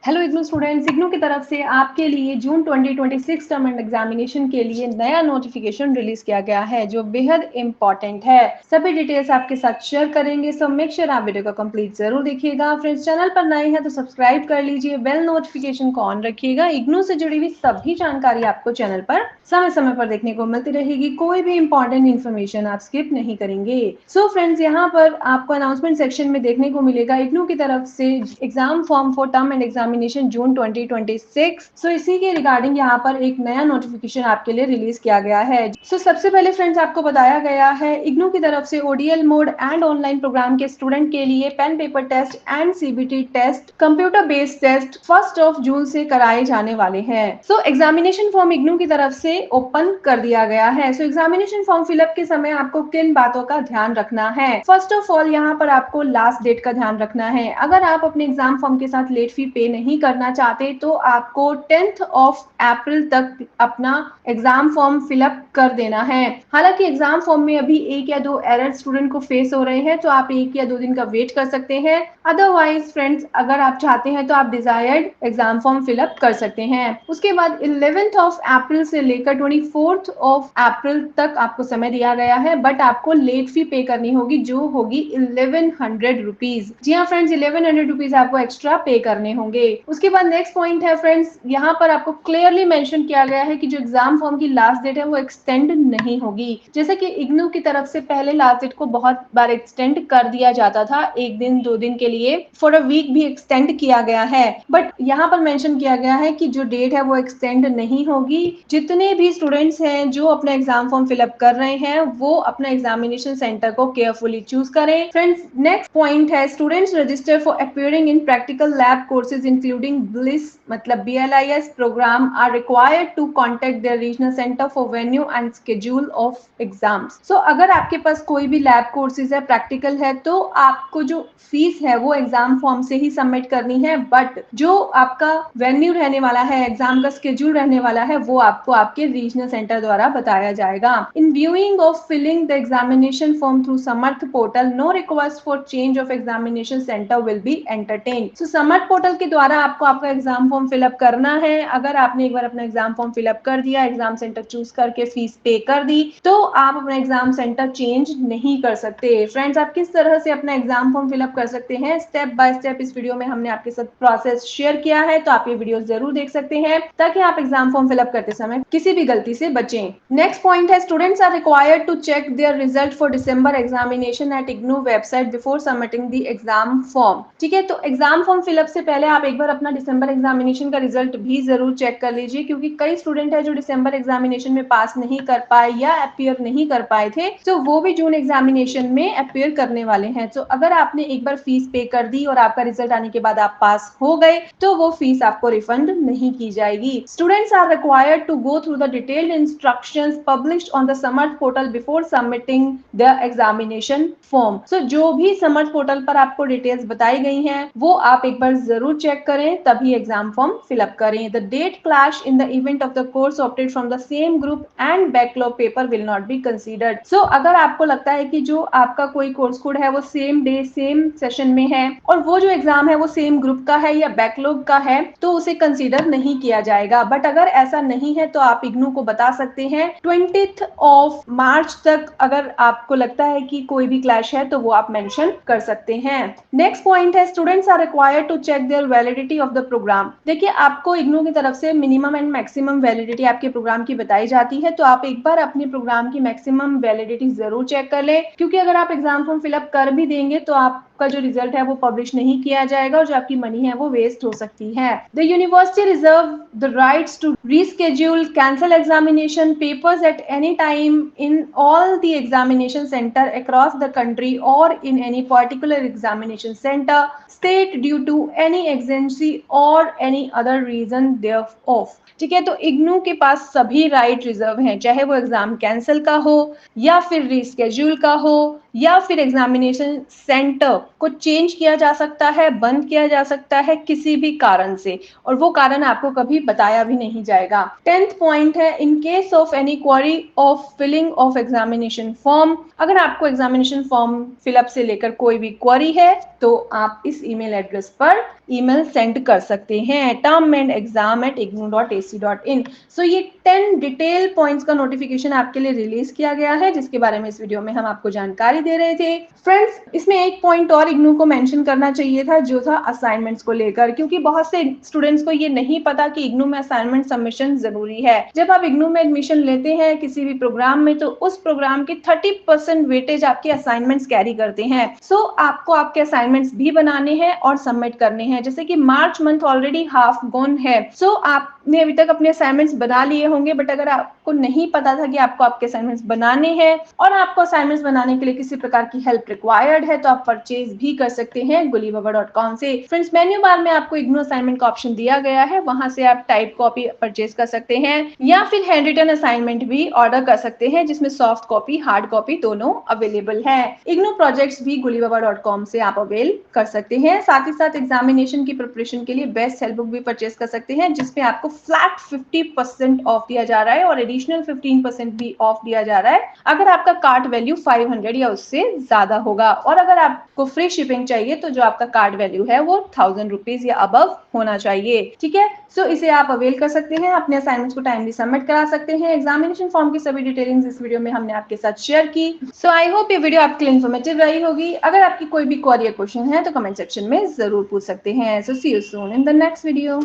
Hello IGNOU students, IGNOU की तरफ से आपके लिए जून 2026 टर्म एंड एग्जामिनेशन के लिए नया नोटिफिकेशन रिलीज किया गया है जो बेहद इंपॉर्टेंट है। सभी डिटेल्स आपके साथ शेयर करेंगे, सो मेक श्योर आप वीडियो को कंप्लीट जरूर देखिएगा। फ्रेंड्स, चैनल पर नए हैं तो सब्सक्राइब कर लीजिए, बेल नोटिफिकेशन को ऑन रखिएगा। इग्नू से जुड़ी हुई सभी जानकारी आपको चैनल पर समय समय पर देखने को मिलती रहेगी। कोई भी इंपॉर्टेंट इन्फॉर्मेशन आप स्किप नहीं करेंगे। सो फ्रेंड्स, यहाँ पर आपको अनाउंसमेंट सेक्शन में देखने को मिलेगा इग्नू की तरफ से exam form for term end examination June 2026। So इसी के रिगार्डिंग यहाँ पर एक नया नोटिफिकेशन आपके लिए रिलीज किया गया है। सो सबसे पहले फ्रेंड्स आपको बताया गया है इग्नू की तरफ से ODL mode and online program के स्टूडेंट के लिए pen paper test and CBT test computer based test 1 जून से कराए जाने वाले हैं। सो एग्जामिनेशन फॉर्म इग्नू की तरफ से ओपन कर दिया गया है। सो एग्जामिनेशन फॉर्म फिलअप के समय आपको किन बातों का ध्यान रखना है? फर्स्ट ऑफ ऑल, यहाँ पर आपको लास्ट डेट का ध्यान रखना है। अगर आप अपने एग्जाम फॉर्म के साथ लेट फी पे नहीं करना चाहते तो आपको 10th अप्रैल तक अपना एग्जाम फॉर्म फिलअप कर देना है। हालांकि एग्जाम फॉर्म में अभी 1 या 2 एरर स्टूडेंट को फेस हो रहे हैं, तो आप 1 या 2 दिन का वेट कर सकते हैं। अदरवाइज फ्रेंड्स, अगर आप चाहते हैं तो आप डिजायर्ड एग्जाम फॉर्म फिलअप कर सकते हैं। उसके बाद 11th अप्रैल से लेकर 24th अप्रैल तक आपको समय दिया गया है, बट आपको लेट फी पे करनी होगी जो होगी 1100 रुपीज। जी हाँ फ्रेंड्स, 1100 रुपीज आपको एक्स्ट्रा पे करने होंगे। उसके बाद नेक्स्ट पॉइंट है फ्रेंड्स, यहाँ पर आपको क्लियरली मेंशन किया गया है कि जो एग्जाम फॉर्म की लास्ट डेट है वो एक्सटेंड नहीं होगी। जैसे कि इग्नू की तरफ से पहले लास्ट डेट को बहुत बार एक्सटेंड कर दिया जाता था, 1 दिन 2 दिन के लिए, फॉर अ वीक भी एक्सटेंड किया गया है, बट यहाँ पर मेंशन किया गया है कि जो डेट है वो एक्सटेंड नहीं होगी। जितने भी स्टूडेंट्स हैं जो अपना एग्जाम फॉर्म फिलअप कर रहे हैं वो अपना एग्जामिनेशन सेंटर को केयरफुली चूज करें। फ्रेंड्स, नेक्स्ट पॉइंट है students register for appearing in practical lab courses including BLIS मतलब BLIS programme are required to contact their regional centre for venue and schedule of exams. So अगर आपके पास कोई भी lab courses है, practical है, तो आपको जो फीस है वो एग्जाम फॉर्म से ही सबमिट करनी है, बट जो आपका वेन्यू रहने वाला है, एग्जाम का शेड्यूल रहने वाला है, वो आपको आपके रीजनल सेंटर द्वारा बताया जाएगा। In viewing of filling the examination form through Samarth portal, no request for change of examination centre will be entertain. So Samarth portal के द्वारा आपको आपका एग्जाम फॉर्म फिलअप करना है। अगर आपने एक बार अपना एग्जाम फॉर्म फिलअप कर दिया, एग्जाम सेंटर चूज करके फीस पे कर दी, तो आप अपना एग्जाम सेंटर चेंज नहीं कर सकते। फ्रेंड्स, आप किस तरह से अपना एग्जाम फॉर्म फिलअप कर सकते हैं, स्टेप बाय स्टेप इस वीडियो में हमने आपके साथ प्रोसेस शेयर किया है, तो आप ये वीडियो जरूर देख सकते हैं ताकि आप एग्जाम फॉर्म फिलअप करते समय किसी भी गलती से बचें। नेक्स्ट पॉइंट है students are required to check their result for December examination at IGNOU website before submitting the exam form. ठीक है, तो एग्जाम फॉर्म फिलअप से पहले आप एक बार अपना दिसंबर एग्जामिनेशन का रिजल्ट भी जरूर चेक कर लीजिए, क्योंकि कई स्टूडेंट है जो दिसंबर एग्जामिनेशन में पास नहीं कर पाए या अपीयर नहीं कर पाए थे, तो वो भी जून एग्जामिनेशन में अपीयर करने वाले हैं। तो अगर आपने एक बार फीस पे कर दी और आपका रिजल्ट आने के बाद आप पास हो गए, तो वो फीस आपको रिफंड नहीं की जाएगी। Students are required to go through the detailed instructions published on the Samarth portal before submitting the examination form. So जो भी समर्थ पोर्टल पर आपको डिटेल्स बताई गई हैं वो आप एक बार जरूर चेक करें, तभी एग्जाम फॉर्म फिलअप करें। The date clash in the event of the course opted from the same group and backlog paper will not be considered. So अगर आपको लगता है कि जो आपका कोई कोर्स कोड है वो सेम डे सेम सेशन में है और वो जो एग्जाम है वो सेम ग्रुप का है या बैकलॉग का है, तो उसे कंसीडर नहीं किया जाएगा। बट अगर ऐसा नहीं है तो आप इग्नू को बता सकते हैं 20th मार्च तक। अगर आपको लगता है कि कोई भी क्लैश है तो वो आप मेंशन कर सकते हैं। नेक्स्ट पॉइंट है students are required to check their validity of the program. देखिए, आपको इग्नू की तरफ से मिनिमम एंड मैक्सिमम वैलिडिटी आपके प्रोग्राम की बताई जाती है, तो आप एक बार अपने प्रोग्राम की मैक्सिमम वैलिडिटी जरूर चेक कर लें, क्योंकि अगर आप एग्जाम फॉर्म फिलअप कर भी देंगे तो आपका जो रिजल्ट है वो पब्लिश नहीं किया जाएगा और जो आपकी मनी है वो वेस्ट हो सकती है। The university reserve the rights to reschedule cancel examination papers at any time in all the examination centre across the country और in any particular examination centre state due to any exigency or any other reason thereof। ठीक है, तो इग्नू के पास सभी right reserve हैं, चाहे वो exam cancel का हो या फिर रीस्केड्यूल का हो या फिर एग्जामिनेशन सेंटर को चेंज किया जा सकता है, बंद किया जा सकता है किसी भी कारण से, और वो कारण आपको कभी बताया भी नहीं जाएगा। 10th पॉइंट है, in case of any query of filling of examination form, अगर आपको एग्जामिनेशन फॉर्म फिलअप से लेकर कोई भी क्वेरी है तो आप इस ईमेल एड्रेस पर ईमेल सेंड कर सकते हैं, termandexam@ignou.ac.in। सो ये 10 डिटेल पॉइंट्स का नोटिफिकेशन आपके लिए रिलीज किया गया है, जिसके बारे में इस वीडियो में हम आपको जानकारी दे रहे थे। फ्रेंड्स, इसमें एक पॉइंट और इग्नू को मेंशन करना चाहिए था, जो था असाइनमेंट्स को लेकर, क्योंकि बहुत से स्टूडेंट्स को ये नहीं पता कि इग्नू में असाइनमेंट सबमिशन जरूरी है। जब आप इग्नू में एडमिशन लेते हैं किसी भी प्रोग्राम में, तो उस प्रोग्राम की 30% वेटेज आपके असाइनमेंट्स कैरी करते हैं। सो आपको आपके असाइनमेंट्स भी बनाने हैं और सबमिट करने हैं। जैसे कि मार्च मंथ ऑलरेडी हाफ गोन है, सो आपने अभी तक अपने असाइनमेंट्स बना लिए होंगे, बट अगर आपको नहीं पता था कि आपको आपके असाइनमेंट्स बनाने हैं और आपको असाइनमेंट्स बनाने के लिए किसी प्रकार की हेल्प रिक्वायर्ड है, तो आप परचेज भी कर सकते हैं gullybabar.com से। फ्रेंड्स, मेन्यू बार में आपको इग्नू असाइनमेंट का ऑप्शन दिया गया है, वहां से आप टाइप कॉपी परचेज कर सकते हैं या फिर हैंड रिटन असाइनमेंट भी ऑर्डर कर सकते हैं, जिसमें सॉफ्ट कॉपी, हार्ड कॉपी दोनों अवेलेबल है। इग्नू प्रोजेक्ट्स भी gullybabar.com से आप अवेल कर सकते हैं। साथ ही साथ एग्जामिनेशन की प्रिपरेशन के लिए बेस्ट हेल्प बुक भी परचेज कर सकते हैं, जिसपे आपको फ्लैट 50% ऑफ दिया जा रहा है और एडिशनल 15% भी ऑफ दिया जा रहा है अगर आपका कार्ट वैल्यू 500 या उससे ज्यादा होगा। और अगर आपको फ्री शिपिंग चाहिए तो जो आपका कार्ड वैल्यू है वो 1000 रुपीज या अबव होना चाहिए। ठीक है, सो इसे आप अवेल कर सकते हैं, अपने असाइनमेंट्स को टाइमली सबमिट करा सकते हैं। एग्जामिनेशन फॉर्म की सभी डिटेलिंग्स इस वीडियो में हमने आपके साथ शेयर की। सो आई होप ये वीडियो आपके लिए इन्फॉर्मेटिव रही होगी। अगर आपकी कोई भी क्वेरी या क्वेश्चन है तो कमेंट सेक्शन में जरूर पूछ सकते हैं। So see you soon in the next video.